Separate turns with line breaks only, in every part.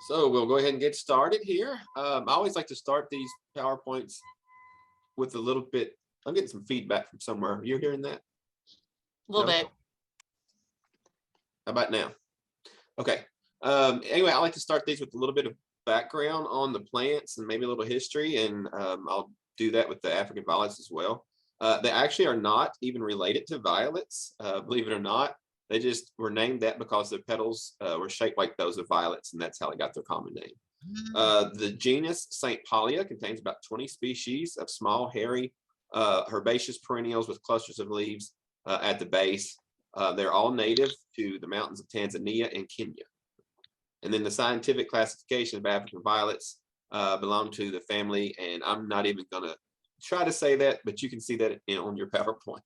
So we'll go ahead and get started here. I always like to start these PowerPoints with a little bit. I'm getting some feedback from somewhere. You're hearing that?
A little
No?
bit.
How about now? Okay. Anyway, I like to start these with a little bit of background on the plants and maybe a little history, and I'll do that with the African violets as well. They actually are not even related to violets, believe it or not. They just were named that because the petals were shaped like those of violets, and that's how they got their common name. The genus St. Paulia contains about 20 species of small, hairy, herbaceous perennials with clusters of leaves at the base. They're all native to the mountains of Tanzania and Kenya. And then the scientific classification of African violets belong to the family, and I'm not even going to try to say that, but you can see that on your PowerPoint.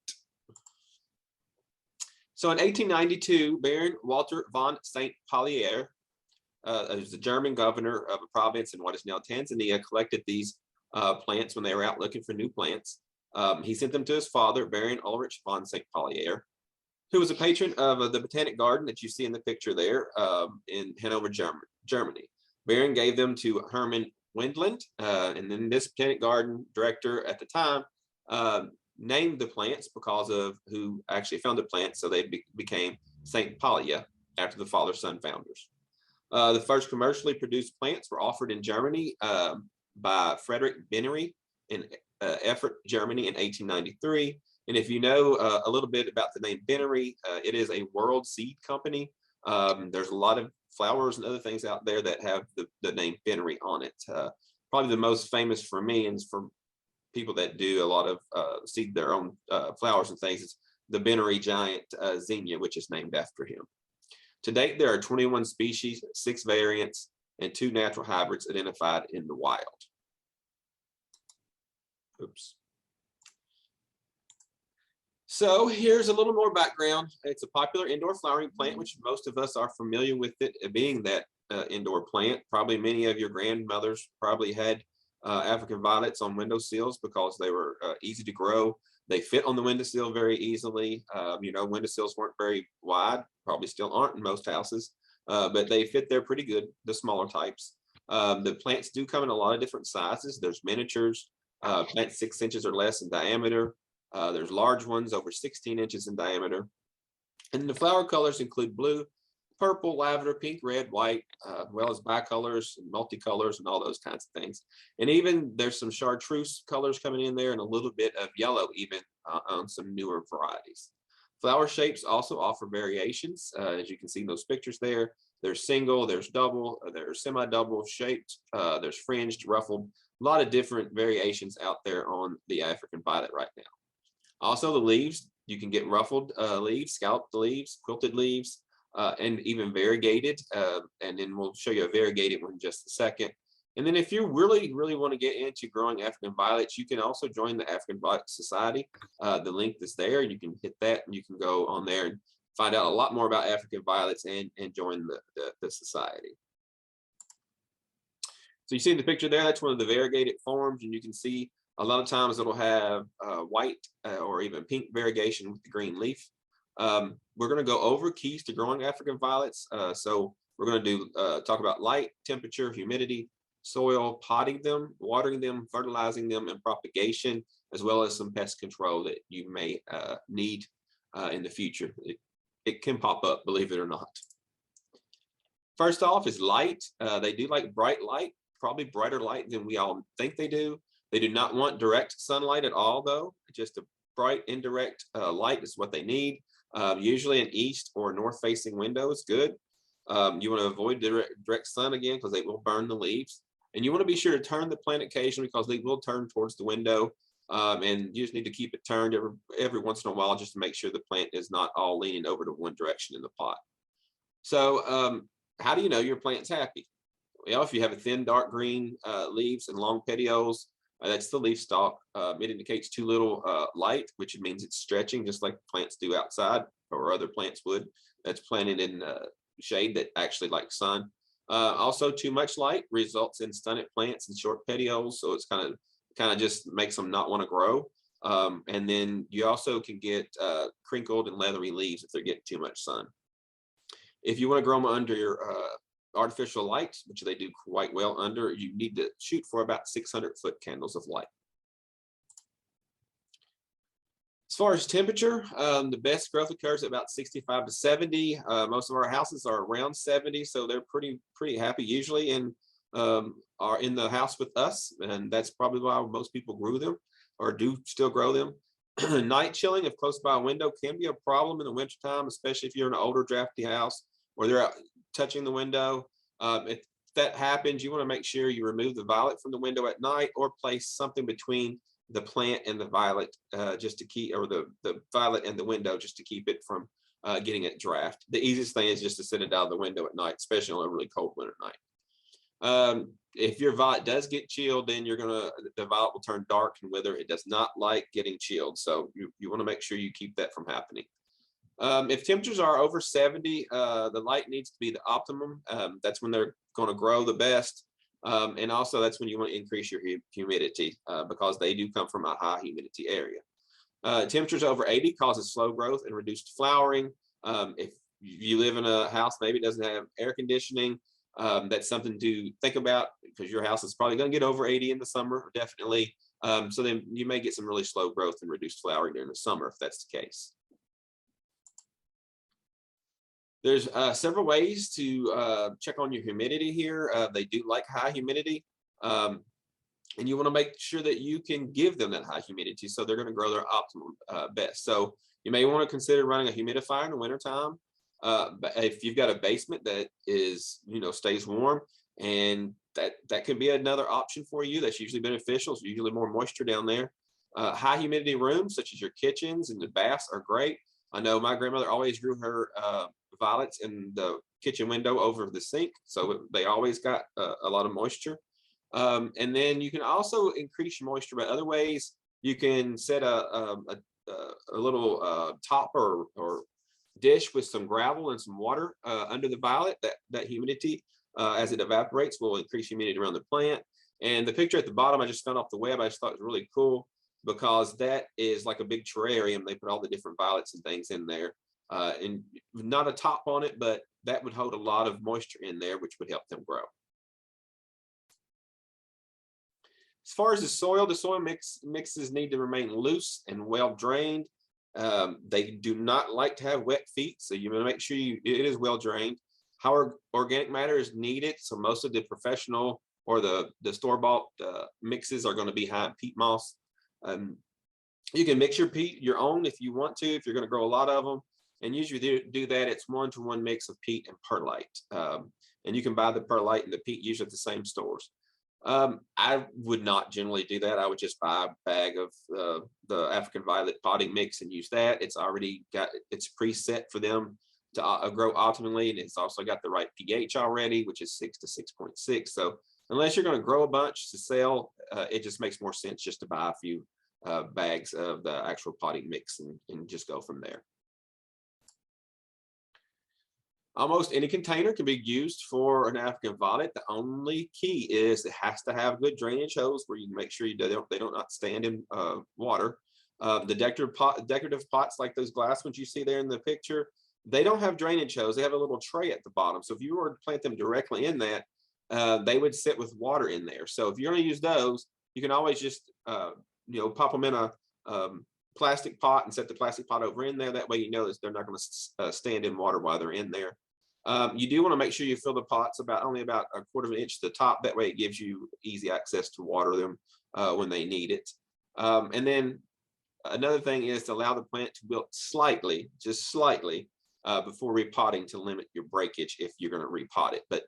So in 1892, Baron Walter von St. Paulier, who's the German governor of a province in what is now Tanzania, collected these plants when they were out looking for new plants. He sent them to his father, Baron Ulrich von St. Paulier, who was a patron of the botanic garden that you see in the picture there in Hanover, Germany. Baron gave them to Hermann Wendland, and then this botanic garden director at the time named the plants because of who actually found the plants, so they became St. Paulia after the father-son founders. The first commercially produced plants were offered in Germany by Frederick Bennery in Erfurt, Germany in 1893. And if you know a little bit about the name Bennery, it is a world seed company. There's a lot of flowers and other things out there that have the name Bennery on it. Probably the most famous for me and for people that do a lot of seed their own flowers and things is the Bennery giant zinnia, which is named after him. To date, there are 21 species, 6 variants, and 2 natural hybrids identified in the wild. Oops. So here's a little more background. It's a popular indoor flowering plant, which most of us are familiar with it being that indoor plant. Probably many of your grandmothers probably had African violets on windowsills because they were easy to grow. They fit on the windowsill very easily. Windowsills weren't very wide, probably still aren't in most houses, but they fit there pretty good, the smaller types. The plants do come in a lot of different sizes. There's miniatures, plants 6 inches or less in diameter. There's large ones over 16 inches in diameter. And the flower colors include blue, purple, lavender, pink, red, white, as well as bicolors and multicolors and all those kinds of things. And even there's some chartreuse colors coming in there and a little bit of yellow even on some newer varieties. Flower shapes also offer variations. As you can see in those pictures there, there's single, there's double, there's semi-double shaped, there's fringed, ruffled, a lot of different variations out there on the African violet right now. Also the leaves, you can get ruffled leaves, scalloped leaves, quilted leaves, and even variegated, and then we'll show you a variegated one in just a second. And then if you really, really want to get into growing African violets, you can also join the African Violet Society. The link is there. You can hit that and you can go on there and find out a lot more about African violets and join the society. So you see in the picture there, that's one of the variegated forms, and you can see a lot of times it'll have white or even pink variegation with the green leaf. We're going to go over keys to growing African violets. So we're going to talk about light, temperature, humidity, soil, potting them, watering them, fertilizing them, and propagation, as well as some pest control that you may need in the future. It can pop up, believe it or not. First off is light. They do like bright light, probably brighter light than we all think they do. They do not want direct sunlight at all, though. Just a bright, indirect light is what they need. Usually an east or north-facing window is good. You want to avoid direct sun again because they will burn the leaves. And you want to be sure to turn the plant occasionally because they will turn towards the window. And you just need to keep it turned every once in a while just to make sure the plant is not all leaning over to one direction in the pot. So how do you know your plant's happy? Well, if you have a thin, dark green leaves and long petioles, that's the leaf stalk. It indicates too little light, which means it's stretching just like plants do outside or other plants would. That's planted in shade that actually like sun. Also, too much light results in stunted plants and short petioles, so it's kind of just makes them not want to grow. And then you also can get crinkled and leathery leaves if they're getting too much sun. If you want to grow them under your artificial light, which they do quite well under, you need to shoot for about 600-foot candles of light. As far as temperature, the best growth occurs at about 65 to 70. Most of our houses are around 70, so they're pretty happy usually and are in the house with us, and that's probably why most people grew them or do still grow them. Night chilling, if close by a window, can be a problem in the wintertime, especially if you're in an older drafty house where they're out touching the window. If that happens, you want to make sure you remove the violet from the window at night or place something between the plant and the violet just to keep, or the violet and the window just to keep it from getting it draft. The easiest thing is just to sit it out of the window at night, especially on a really cold winter night. If your violet does get chilled, then the violet will turn dark and wither. It does not like getting chilled, so you want to make sure you keep that from happening. If temperatures are over 70, the light needs to be the optimum. That's when they're going to grow the best. And also that's when you want to increase your humidity because they do come from a high humidity area. Temperatures over 80 causes slow growth and reduced flowering. If you live in a house, maybe it doesn't have air conditioning, that's something to think about because your house is probably going to get over 80 in the summer, definitely. So then you may get some really slow growth and reduced flowering during the summer if that's the case. There's several ways to check on your humidity here. They do like high humidity, and you want to make sure that you can give them that high humidity so they're going to grow their optimum best. So you may want to consider running a humidifier in the wintertime. But if you've got a basement that is, stays warm, and that could be another option for you. That's usually beneficial. It's usually more moisture down there. High humidity rooms such as your kitchens and the baths are great. I know my grandmother always grew her violets in the kitchen window over the sink, so they always got a lot of moisture. And then you can also increase your moisture by other ways. You can set a little top or dish with some gravel and some water under the violet. That humidity as it evaporates will increase humidity around the plant. And the picture at the bottom I just found off the web, I just thought it was really cool because that is like a big terrarium. They put all the different violets and things in there. And not a top on it, but that would hold a lot of moisture in there, which would help them grow. As far as the soil mixes need to remain loose and well drained. They do not like to have wet feet, so you want to make sure it is well drained. How organic matter is needed, so most of the professional or the store-bought mixes are going to be high in peat moss. You can mix your peat your own if you want to, if you're going to grow a lot of them. And usually do that, it's 1-to-1 mix of peat and perlite. And you can buy the perlite and the peat usually at the same stores. I would not generally do that. I would just buy a bag of the African violet potting mix and use that. It's preset for them to grow optimally, and it's also got the right pH already, which is 6 to 6.6. So unless you're going to grow a bunch to sell, it just makes more sense just to buy a few bags of the actual potting mix and just go from there. Almost any container can be used for an African violet. The only key is it has to have good drainage hose where you can make sure they don't not stand in water. The decorative pots like those glass ones you see there in the picture, they don't have drainage hose. They have a little tray at the bottom. So if you were to plant them directly in that, they would sit with water in there. So if you're going to use those, you can always just pop them in a plastic pot and set the plastic pot over in there. That way you know that they're not going to stand in water while they're in there. You do want to make sure you fill the pots only about 1/4 inch to the top. That way it gives you easy access to water them when they need it. And then another thing is to allow the plant to wilt slightly, just slightly, before repotting to limit your breakage if you're going to repot it. But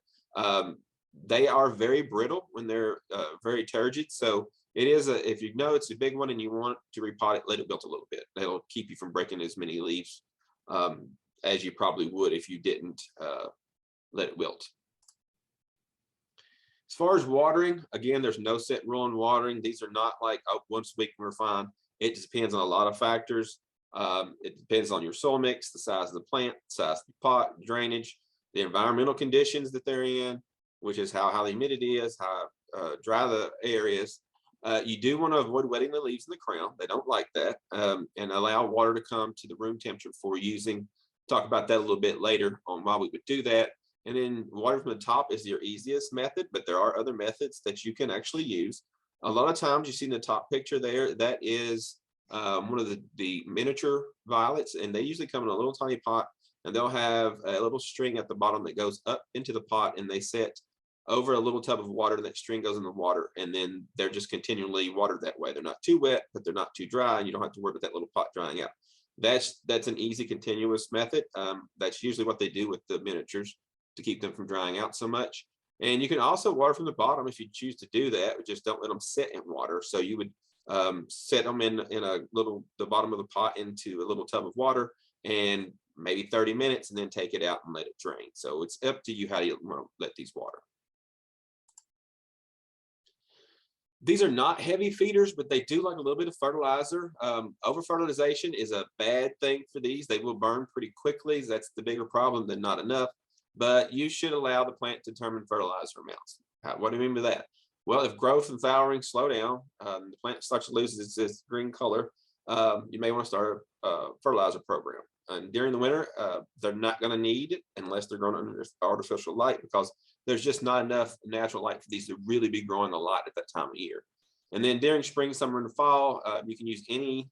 they are very brittle when they're very turgid. So it is if you know it's a big one and you want to repot it, let it wilt a little bit. That'll keep you from breaking as many leaves as you probably would if you didn't let it wilt. As far as watering, again, there's no set rule on watering. These are not like, oh, once a week we're fine. It just depends on a lot of factors. It depends on your soil mix, the size of the plant, the size of the pot, drainage, the environmental conditions that they're in, which is how high the humidity is, how dry the air is. You do want to avoid wetting the leaves in the crown. They don't like that, and allow water to come to the room temperature before using. Talk about that a little bit later on why we would do that. And then water from the top is your easiest method, but there are other methods that you can actually use. A lot of times you see in the top picture there, that is one of the miniature violets, and they usually come in a little tiny pot, and they'll have a little string at the bottom that goes up into the pot, and they set over a little tub of water, and that string goes in the water, and then they're just continually watered that way. They're not too wet, but they're not too dry, and you don't have to worry about that little pot drying out. That's an easy continuous method. That's usually what they do with the miniatures to keep them from drying out so much. And you can also water from the bottom if you choose to do that, but just don't let them sit in water. So you would set them in the bottom of the pot into a little tub of water, and maybe 30 minutes, and then take it out and let it drain. So it's up to you how you want to let these water. These are not heavy feeders, but they do like a little bit of fertilizer. Over fertilization is a bad thing for these. They will burn pretty quickly. That's the bigger problem than not enough. But you should allow the plant to determine fertilizer amounts. What do you mean by that? Well, if growth and flowering slow down, the plant starts to lose its green color, you may want to start a fertilizer program. And during the winter, they're not going to need it unless they're growing under artificial light, because there's just not enough natural light for these to really be growing a lot at that time of year. And then during spring, summer, and fall, you can use any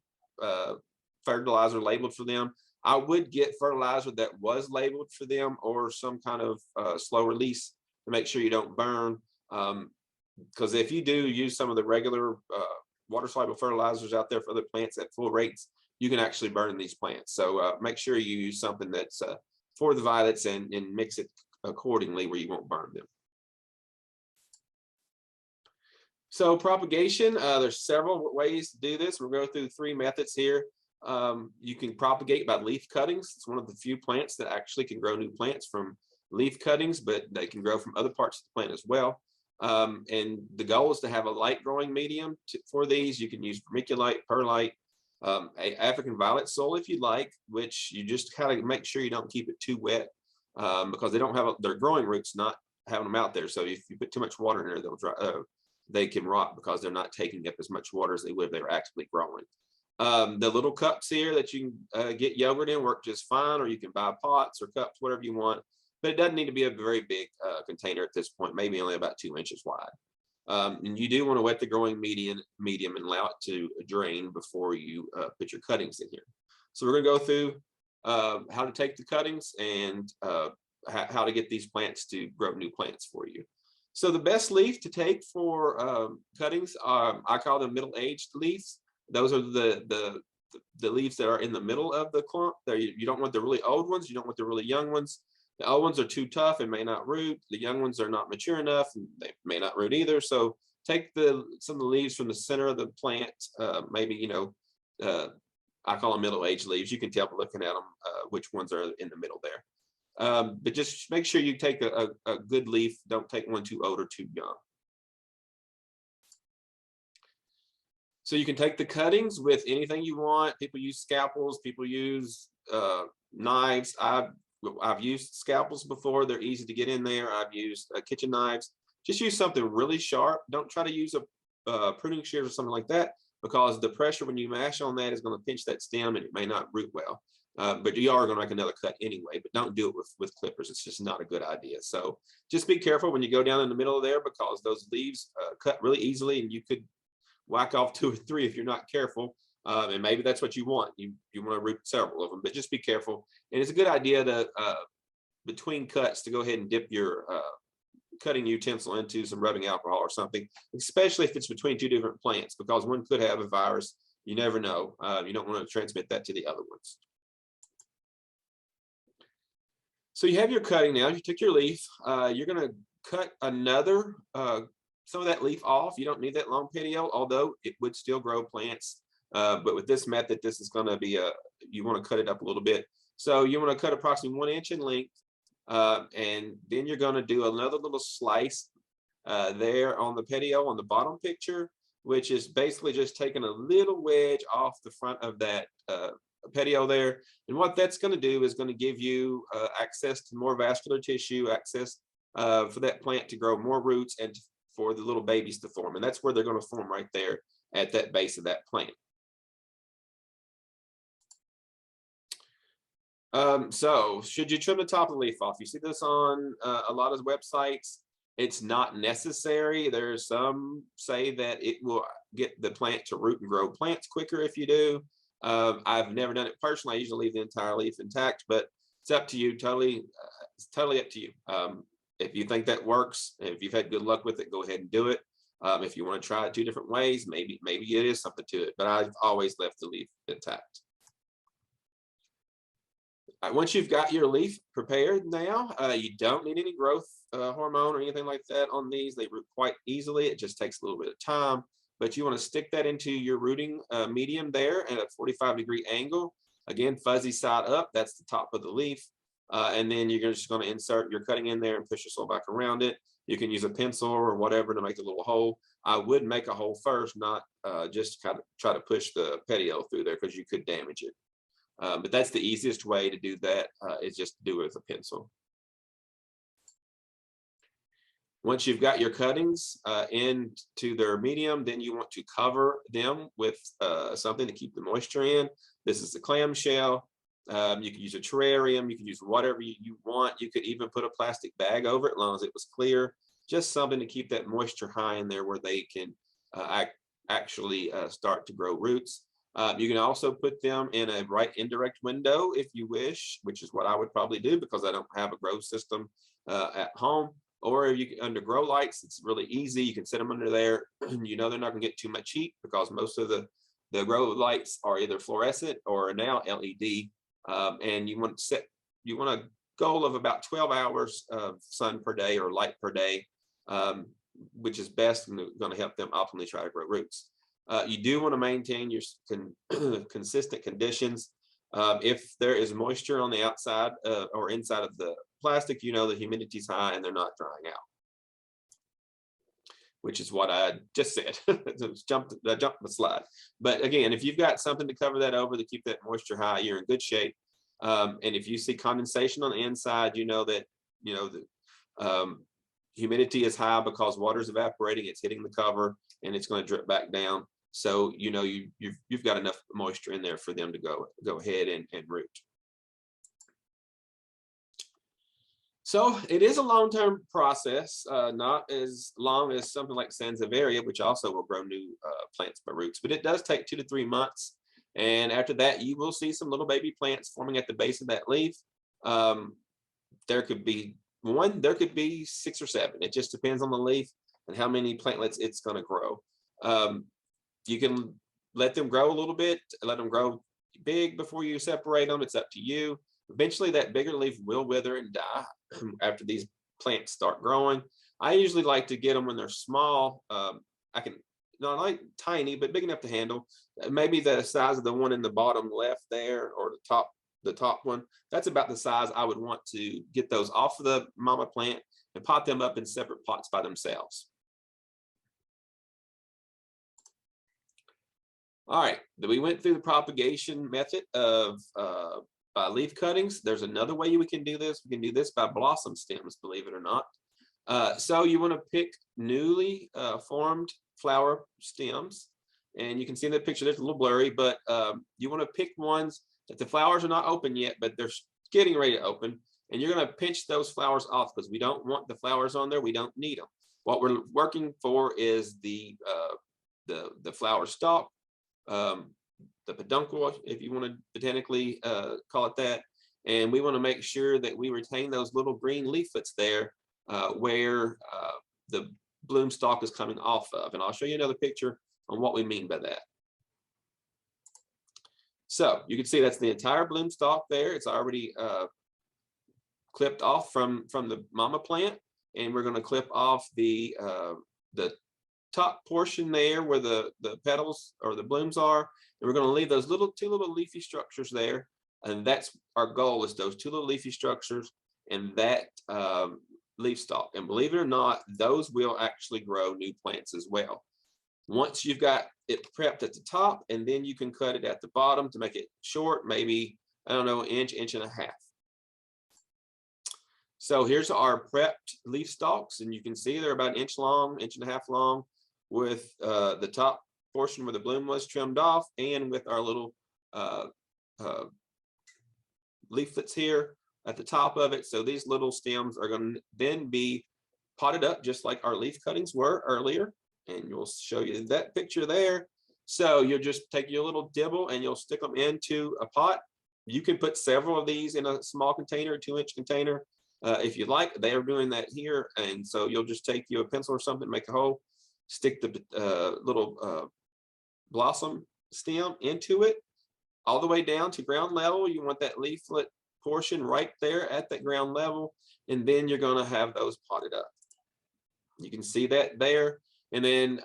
fertilizer labeled for them. I would get fertilizer that was labeled for them, or some kind of slow release to make sure you don't burn. Because if you do use some of the regular water soluble fertilizers out there for other plants at full rates, you can actually burn these plants. So make sure you use something that's for the violets, and mix it accordingly where you won't burn them. So propagation, there's several ways to do this. We'll go through 3 methods here. You can propagate by leaf cuttings. It's one of the few plants that actually can grow new plants from leaf cuttings, but they can grow from other parts of the plant as well. And the goal is to have a light growing medium for these. You can use vermiculite, perlite, African violet soil if you'd like, which you just kind of make sure you don't keep it too wet, because they don't have their growing roots not having them out there. So if you put too much water in there, they'll dry. They can rot because they're not taking up as much water as they would if they were actively growing. The little cups here that you can get yogurt in work just fine, or you can buy pots or cups, whatever you want. But it doesn't need to be a very big container at this point, maybe only about 2 inches wide. And you do want to wet the growing medium and allow it to drain before you put your cuttings in here. So we're going to go through how to take the cuttings and how to get these plants to grow new plants for you. So the best leaf to take for cuttings, I call them middle-aged leaves. Those are the leaves that are in the middle of the clump. You don't want the really old ones. You don't want the really young ones. The old ones are too tough and may not root. The young ones are not mature enough, and they may not root either. So take some of the leaves from the center of the plant. Maybe, I call them middle-aged leaves. You can tell by looking at them which ones are in the middle there. But just make sure you take a good leaf. Don't take one too old or too young. So you can take the cuttings with anything you want. People use scalpels. People use knives. I've used scalpels before. They're easy to get in there. I've used kitchen knives. Just use something really sharp. Don't try to use a pruning shears or something like that, because the pressure when you mash on that is going to pinch that stem, and it may not root well. But you are going to make another cut anyway, but don't do it with clippers. It's just not a good idea. So just be careful when you go down in the middle of there, because those leaves cut really easily, and you could whack off 2 or 3 if you're not careful. And maybe that's what you want. You want to root several of them, but just be careful. And it's a good idea to, between cuts, to go ahead and dip your cutting utensil into some rubbing alcohol or something, especially if it's between 2 different plants, because one could have a virus. You never know. You don't want to transmit that to the other ones. So you have your cutting now. You took your leaf. You're going to cut another, some of that leaf off. You don't need that long petiole, although it would still grow plants. But with this method, this is going to be you want to cut it up a little bit. So you want to cut approximately 1 inch in length. And then you're going to do another little slice there on the petiole on the bottom picture, which is basically just taking a little wedge off the front of that petiole there. And what that's going to do is going to give you access to more vascular tissue, access for that plant to grow more roots, and for the little babies to form. And that's where they're going to form, right there at that base of that plant. So should you trim the top of the leaf off? You see this on a lot of websites. It's not necessary. There's some say that it will get the plant to root and grow plants quicker if you do. I've never done it personally. I usually leave the entire leaf intact, but it's up to you. It's totally up to you. If you think that works, if you've had good luck with it, go ahead and do it. If you want to try it 2 different ways, maybe it is something to it. But I've always left the leaf intact. Once you've got your leaf prepared now, you don't need any growth hormone or anything like that on these. They root quite easily. It just takes a little bit of time, but you want to stick that into your rooting medium there at a 45-degree angle. Again, fuzzy side up, that's the top of the leaf. And then you're just going to insert your cutting in there and push your soil back around it. You can use a pencil or whatever to make a little hole. I would make a hole first, not just kind of try to push the petiole through there because you could damage it. But that's the easiest way to do that, is just do it with a pencil. Once you've got your cuttings into their medium, then you want to cover them with something to keep the moisture in. This is the clamshell. You can use a terrarium. You can use whatever you want. You could even put a plastic bag over it as long as it was clear. Just something to keep that moisture high in there where they can actually start to grow roots. You can also put them in a right indirect window if you wish, which is what I would probably do because I don't have a grow system at home. Or if you under grow lights, it's really easy. You can set them under there. You know they're not going to get too much heat because most of the grow lights are either fluorescent or now LED. And you want a goal of about 12 hours of sun per day or light per day, which is best and going to help them optimally try to grow roots. You do want to maintain your consistent conditions. If there is moisture on the outside or inside of the plastic, you know the humidity is high and they're not drying out, which is what I just said. I jumped the slide. But again, if you've got something to cover that over to keep that moisture high, you're in good shape. And if you see condensation on the inside, you know that the humidity is high because water is evaporating, it's hitting the cover, and it's going to drip back down. So you know you've got enough moisture in there for them to go ahead and root. So it is a long-term process, not as long as something like Sansevieria, which also will grow new plants by roots, but it does take 2 to 3 months. And after that, you will see some little baby plants forming at the base of that leaf. There could be 1, there could be 6 or 7. It just depends on the leaf and how many plantlets it's going to grow. You can let them grow a little bit, let them grow big before you separate them. It's up to you. Eventually, that bigger leaf will wither and die after these plants start growing. I usually like to get them when they're small. I can not like tiny, but big enough to handle. Maybe the size of the one in the bottom left there, or the top one. That's about the size I would want to get those off of the mama plant and pot them up in separate pots by themselves. All right, we went through the propagation method of by leaf cuttings. There's another way we can do this. We can do this by blossom stems, believe it or not. So you want to pick newly formed flower stems, and you can see in the picture, it's a little blurry, but you want to pick ones that the flowers are not open yet, but they're getting ready to open, and you're going to pinch those flowers off because we don't want the flowers on there. We don't need them. What we're working for is the flower stalk, the peduncle, if you want to botanically call it that. And we want to make sure that we retain those little green leaflets there where the bloom stalk is coming off of. And I'll show you another picture on what we mean by that. So you can see that's the entire bloom stalk there. It's already clipped off from the mama plant. And we're going to clip off the top portion there where the petals or the blooms are. And we're going to leave those two little leafy structures there. And that's our goal, is those 2 little leafy structures and that leaf stalk. And believe it or not, those will actually grow new plants as well. Once you've got it prepped at the top, and then you can cut it at the bottom to make it short, maybe, I don't know, inch and a half. So here's our prepped leaf stalks, and you can see they're about 1 inch long, 1.5 inches long, with the top portion where the bloom was trimmed off, and with our little leaflets here at the top of it. So these little stems are going to then be potted up just like our leaf cuttings were earlier. And we'll show you that picture there. So you'll just take your little dibble and you'll stick them into a pot. You can put several of these in a small container, 2-inch container, if you like. They are doing that here. And so you'll just take you a pencil or something, make a hole, stick the little blossom stem into it all the way down to ground level. You want that leaflet portion right there at that ground level. And then you're going to have those potted up. You can see that there. And then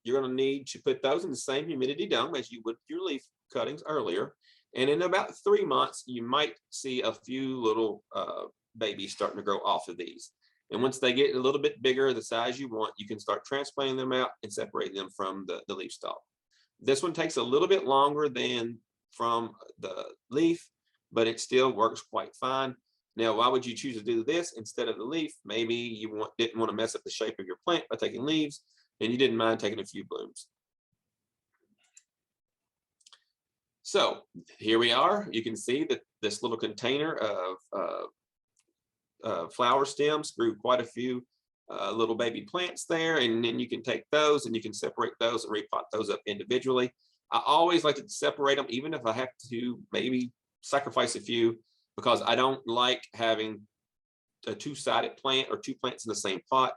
you're going to need to put those in the same humidity dome as you would your leaf cuttings earlier. And in about 3 months, you might see a few little babies starting to grow off of these. And once they get a little bit bigger, the size you want, you can start transplanting them out and separating them from the leaf stalk. This one takes a little bit longer than from the leaf, but it still works quite fine. Now, why would you choose to do this instead of the leaf? Maybe you didn't want to mess up the shape of your plant by taking leaves, and you didn't mind taking a few blooms. So here we are. You can see that this little container of flower stems grew quite a few little baby plants there, and then you can take those and you can separate those and repot those up individually. I always like to separate them, even if I have to maybe sacrifice a few, because I don't like having a two-sided plant or two plants in the same pot.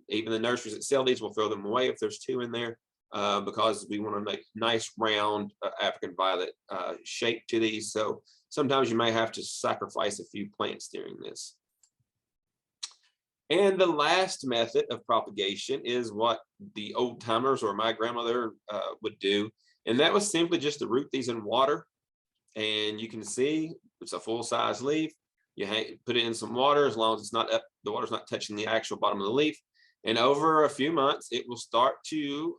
Even the nurseries that sell these will throw them away if there's two in there, because we want to make nice round African violet shape to these. So sometimes you may have to sacrifice a few plants during this. And the last method of propagation is what the old timers or my grandmother would do. And that was simply just to root these in water. And you can see it's a full-size leaf. You put it in some water, as long as it's not up, the water's not touching the actual bottom of the leaf. And over a few months, it will start to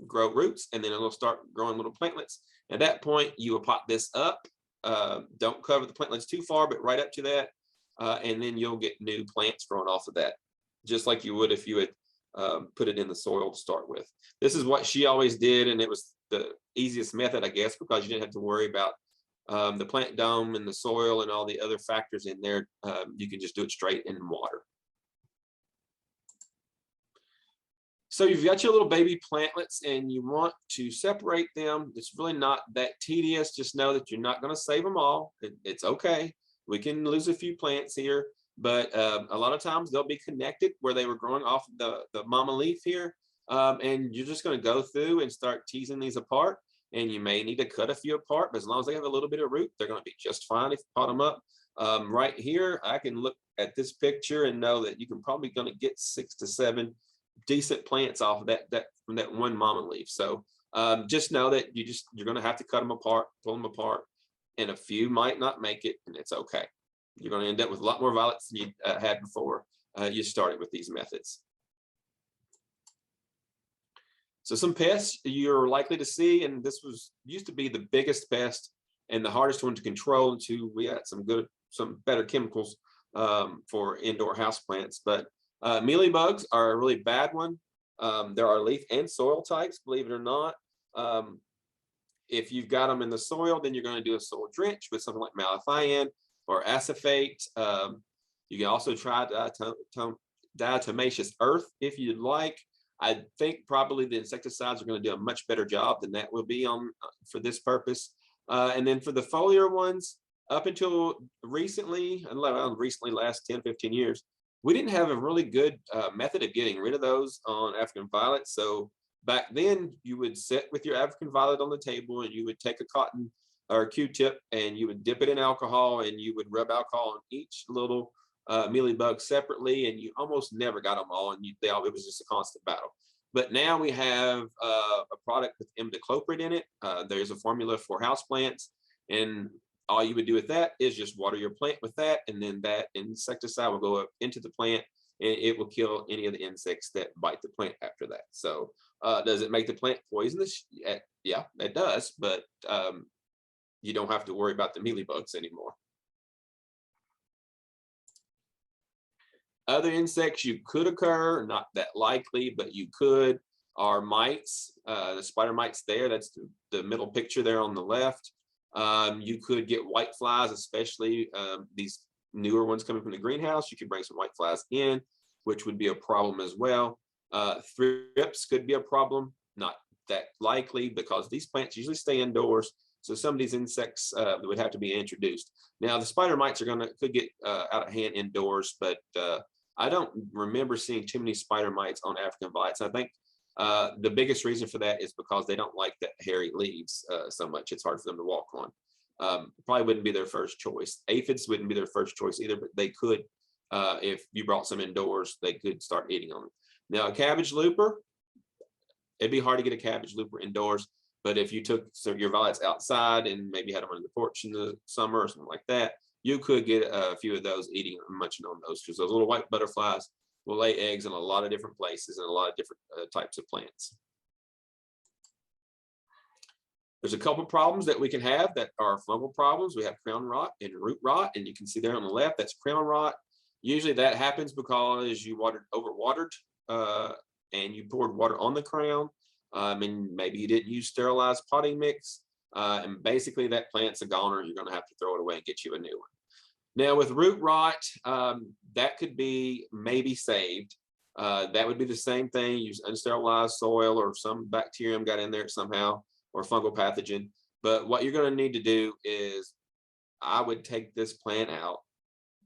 grow roots, and then it'll start growing little plantlets. At that point, you will pot this up. Don't cover the plantlets too far, but right up to that. And then you'll get new plants growing off of that, just like you would if you had put it in the soil to start with. This is what she always did, and it was the easiest method, I guess, because you didn't have to worry about the plant dome and the soil and all the other factors in there. You can just do it straight in water. So you've got your little baby plantlets and you want to separate them. It's really not that tedious. Just know that you're not going to save them all. It's okay. We can lose a few plants here, but a lot of times they'll be connected where they were growing off the mama leaf here. And you're just going to go through and start teasing these apart. And you may need to cut a few apart, but as long as they have a little bit of root, they're going to be just fine if you pot them up. Right here, I can look at this picture and know that you can probably going to get 6 to 7 decent plants off of from that one mama leaf. So just know that you're going to have to cut them apart, pull them apart, and a few might not make it, and it's okay. You're going to end up with a lot more violets than you had before you started with these methods. So some pests you're likely to see, and this used to be the biggest pest and the hardest one to control until we had some better chemicals for indoor houseplants. But mealybugs are a really bad one. There are leaf and soil types, believe it or not. If you've got them in the soil, then you're going to do a soil drench with something like malathion or acephate. You can also try diatomaceous earth if you'd like. I think probably the insecticides are going to do a much better job than that will be for this purpose. And then for the foliar ones, up until recently, last 10, 15 years, we didn't have a really good method of getting rid of those on African violet. So back then, you would sit with your African violet on the table and you would take a cotton or a Q-tip and you would dip it in alcohol and you would rub alcohol on each little mealybug separately, and you almost never got them all, and it was just a constant battle. But now we have a product with imidacloprid in it. There's a formula for houseplants, and all you would do with that is just water your plant with that, and then that insecticide will go up into the plant, and it will kill any of the insects that bite the plant after that. So does it make the plant poisonous? Yeah, it does, but you don't have to worry about the mealybugs anymore. Other insects you could occur, not that likely, but you could, are mites. The spider mites there, that's the middle picture there on the left. You could get white flies, especially these newer ones coming from the greenhouse. You could bring some white flies in, which would be a problem as well. Thrips could be a problem, not that likely because these plants usually stay indoors. So some of these insects would have to be introduced. Now the spider mites could get out of hand indoors, but I don't remember seeing too many spider mites on African violets. I think the biggest reason for that is because they don't like the hairy leaves so much. It's hard for them to walk on. Probably wouldn't be their first choice. Aphids wouldn't be their first choice either, but they could, if you brought some indoors, they could start eating on them. Now a cabbage looper, it'd be hard to get a cabbage looper indoors, but if you took your violets outside and maybe had them on the porch in the summer or something like that, you could get a few of those eating and munching on those, because those little white butterflies will lay eggs in a lot of different places and a lot of different types of plants. There's a couple problems that we can have that are fungal problems. We have crown rot and root rot, and you can see there on the left, that's crown rot. Usually that happens because you overwatered and you poured water on the crown, and maybe you didn't use sterilized potting mix, and basically that plant's a goner. You're going to have to throw it away and get you a new one. Now with root rot, that could be maybe saved. That would be the same thing. Use unsterilized soil or some bacterium got in there somehow, or fungal pathogen. But what you're going to need to do is, I would take this plant out,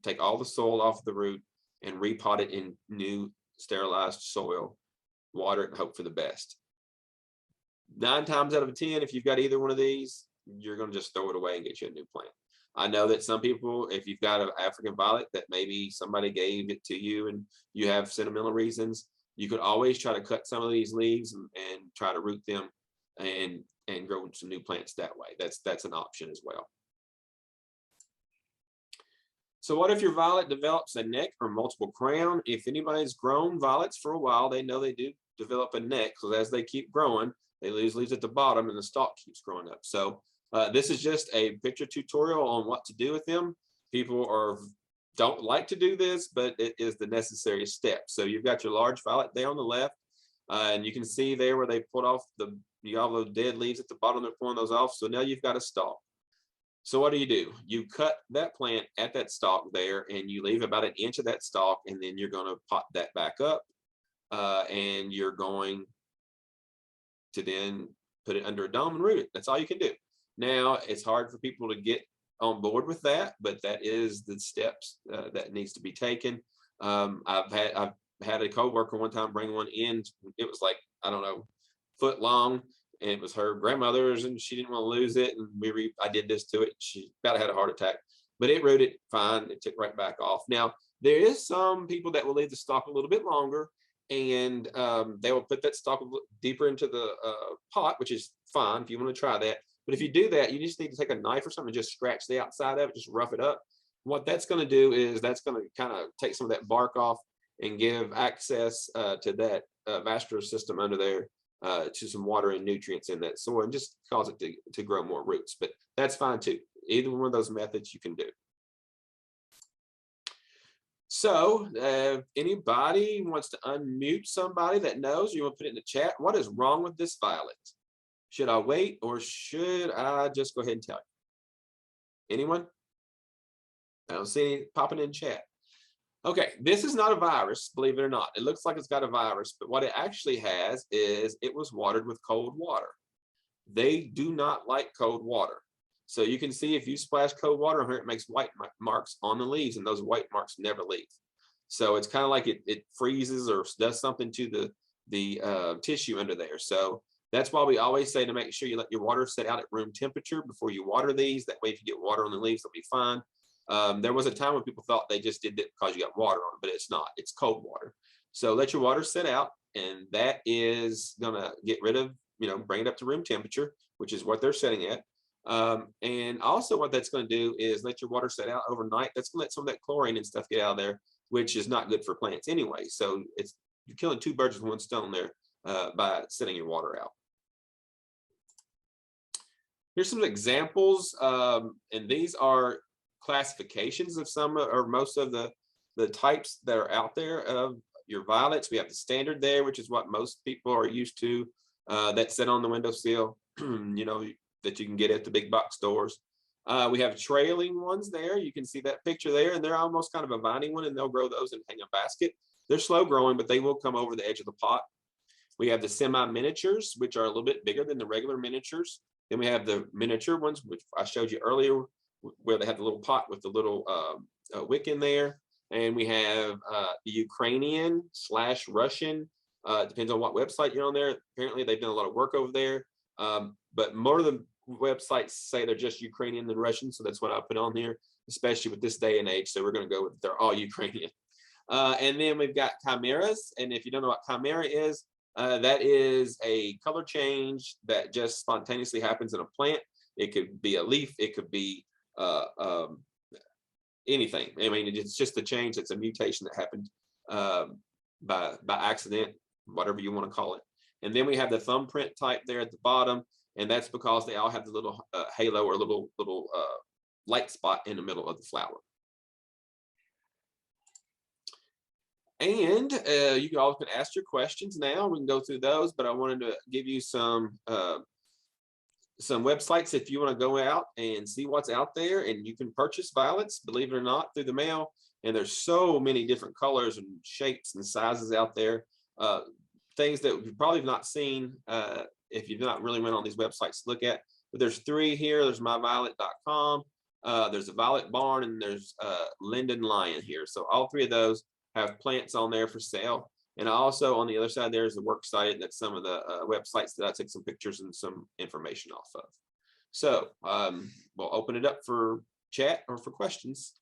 take all the soil off the root, and repot it in new sterilized soil, water it, and hope for the best. 9 times out of 10, if you've got either one of these, you're going to just throw it away and get you a new plant. I know that some people, if you've got an African violet that maybe somebody gave it to you and you have sentimental reasons, you could always try to cut some of these leaves and try to root them and grow some new plants that way. That's an option as well. So what if your violet develops a neck or multiple crown? If anybody's grown violets for a while, they know they do develop a neck. So as they keep growing, they lose leaves at the bottom and the stalk keeps growing up. So this is just a picture tutorial on what to do with them. People don't like to do this, but it is the necessary step. So you've got your large violet there on the left, and you can see there where they put off you got all those dead leaves at the bottom. They're pulling those off. So now you've got a stalk. So what do? You cut that plant at that stalk there, and you leave about 1 inch of that stalk, and then you're going to pot that back up, and you're going to then put it under a dome and root it. That's all you can do. Now, it's hard for people to get on board with that, but that is the steps that needs to be taken. I've had a coworker one time bring one in. It was like, I don't know, foot long, and it was her grandmother's, and she didn't want to lose it. And I did this to it. She about had a heart attack, but it rooted fine. It took right back off. Now, there is some people that will leave the stalk a little bit longer, and they will put that stalk deeper into the pot, which is fine if you want to try that. But if you do that, you just need to take a knife or something and just scratch the outside of it, just rough it up. What that's going to do is that's going to kind of take some of that bark off and give access to that vascular system under there, to some water and nutrients in that soil, and just cause it to grow more roots. But that's fine too. Either one of those methods you can do. So anybody wants to unmute somebody that knows, you want to put it in the chat. What is wrong with this violet? Should I wait, or should I just go ahead and tell you? Anyone? I don't see any popping in chat. Okay, this is not a virus, believe it or not. It looks like it's got a virus, but what it actually has is it was watered with cold water. They do not like cold water. So you can see if you splash cold water on here, it makes white marks on the leaves, and those white marks never leave. So it's kind of like it freezes or does something to the tissue under there. So that's why we always say to make sure you let your water set out at room temperature before you water these. That way, if you get water on the leaves, they'll be fine. There was a time when people thought they just did it because you got water on it, but it's not. It's cold water. So let your water set out, and that is going to get rid of, bring it up to room temperature, which is what they're setting at. And also what that's going to do is let your water set out overnight. That's going to let some of that chlorine and stuff get out of there, which is not good for plants anyway. So you're killing 2 birds with 1 stone there by setting your water out. Here's some examples, and these are classifications of some or most of the types that are out there of your violets. We have the standard there, which is what most people are used to. That's set on the windowsill. that you can get at the big box stores. We have trailing ones there. You can see that picture there, and they're almost kind of a viney one, and they'll grow those and hang a basket. They're slow growing, but they will come over the edge of the pot. We have the semi-miniatures, which are a little bit bigger than the regular miniatures. Then we have the miniature ones, which I showed you earlier, where they have the little pot with the little wick in there. And we have the Ukrainian / Russian, depends on what website you're on there. Apparently they've done a lot of work over there. But more of the websites say they're just Ukrainian than Russian. So that's what I put on there, especially with this day and age. So we're going to go with they're all Ukrainian. And then we've got chimeras. And if you don't know what chimera is, that is a color change that just spontaneously happens in a plant. It could be a leaf. It could be anything. I mean, it's just a change. It's a mutation that happened by accident, whatever you want to call it. And then we have the thumbprint type there at the bottom, and that's because they all have the little halo or little light spot in the middle of the flower. And you all can ask your questions now. We can go through those, but I wanted to give you some websites if you want to go out and see what's out there. And you can purchase violets, believe it or not, through the mail. And there's so many different colors and shapes and sizes out there. Things that you've probably not seen if you've not really went on these websites to look at. But there's 3 here. There's myviolet.com. There's a Violet Barn, and there's Linden Lion here. So all 3 of those have plants on there for sale. And also on the other side, there's a work site that's some of the websites that I take some pictures and some information off of. So we'll open it up for chat or for questions.